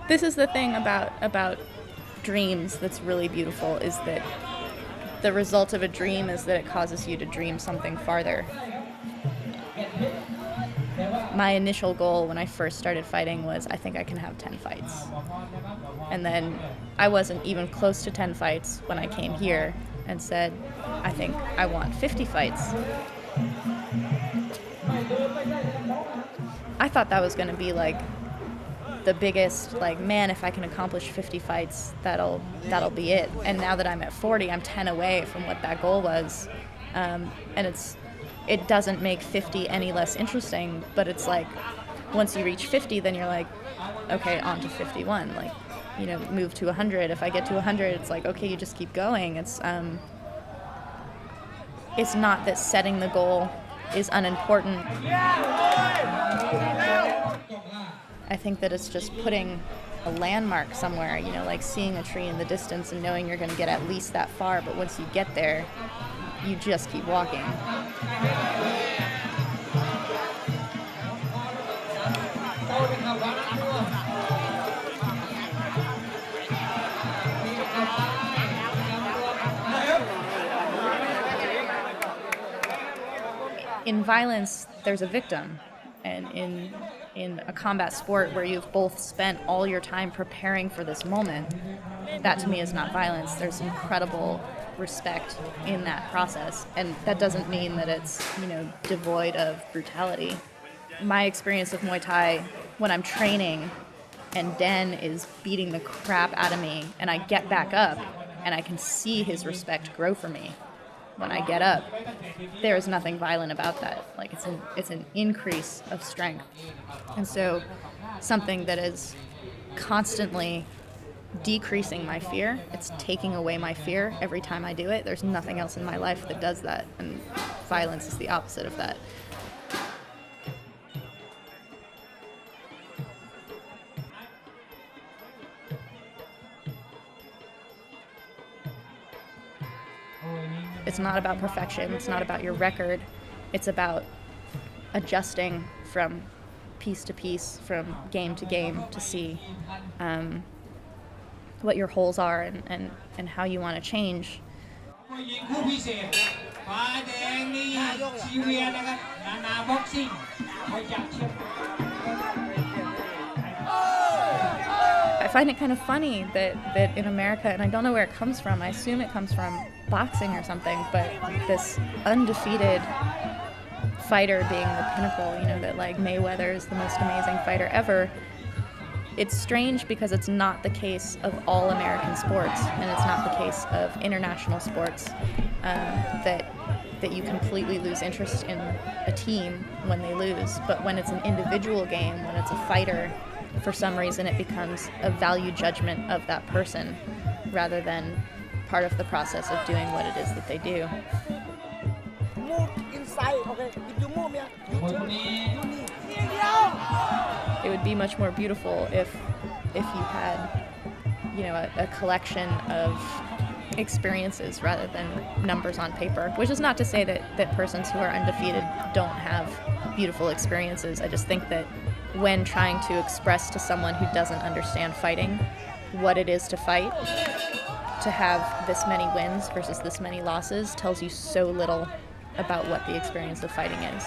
This is the thing about dreams that's really beautiful, is that the result of a dream is that it causes you to dream something farther. My initial goal when I first started fighting was, I think I can have 10 fights. And then I wasn't even close to 10 fights when I came here and said, I think I want 50 fights. I thought that was going to be like the biggest, like, man, if I can accomplish 50 fights, that'll be it. And now that I'm at 40, I'm 10 away from what that goal was. And it doesn't make 50 any less interesting, but it's like, once you reach 50, then you're like, okay, on to 51. Like, you know, move to 100. If I get to 100, it's like, okay, you just keep going. It's not that setting the goal is unimportant. I think that it's just putting a landmark somewhere, you know, like seeing a tree in the distance and knowing you're going to get at least that far, but once you get there, you just keep walking. In violence, there's a victim, and in a combat sport where you've both spent all your time preparing for this moment, that to me is not violence. There's incredible respect in that process, and that doesn't mean that it's, you know, devoid of brutality. My experience of Muay Thai, when I'm training and Den is beating the crap out of me and I get back up and I can see his respect grow for me when I get up, there is nothing violent about that. Like, it's an increase of strength. And so something that is constantly decreasing my fear, it's taking away my fear every time I do it. There's nothing else in my life that does that, and violence is the opposite of that. It's not about perfection, it's not about your record, it's about adjusting from piece to piece, from game to game, to see what your holes are and how you want to change. I find it kind of funny that in America, and I don't know where it comes from, I assume it comes from boxing or something, but this undefeated fighter being the pinnacle, you know, that like Mayweather is the most amazing fighter ever. It's strange because it's not the case of all American sports, and it's not the case of international sports, that you completely lose interest in a team when they lose. But when it's an individual game, when it's a fighter, for some reason it becomes a value judgment of that person rather than part of the process of doing what it is that they do. Move inside, okay? If you move, you need. It would be much more beautiful if you had, you know, a collection of experiences rather than numbers on paper, which is not to say that persons who are undefeated don't have beautiful experiences. I just think that when trying to express to someone who doesn't understand fighting what it is to fight, to have this many wins versus this many losses tells you so little about what the experience of fighting is.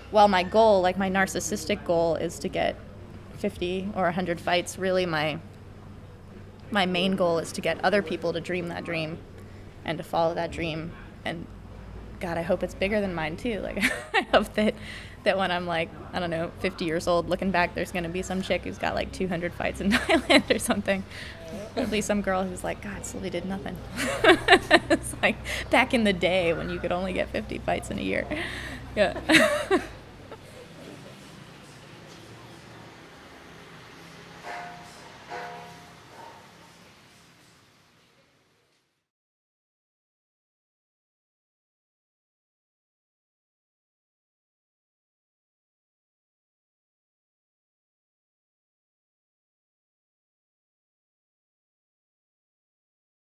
While my goal, like my narcissistic goal, is to get 50 or 100 fights, really my main goal is to get other people to dream that dream and to follow that dream. And God, I hope it's bigger than mine too. Like, I hope that when I'm like, I don't know, 50 years old, looking back, there's going to be some chick who's got like 200 fights in Thailand or something. There'll be some girl who's like, God, Sylvie did nothing. It's like back in the day when you could only get 50 fights in a year. Yeah.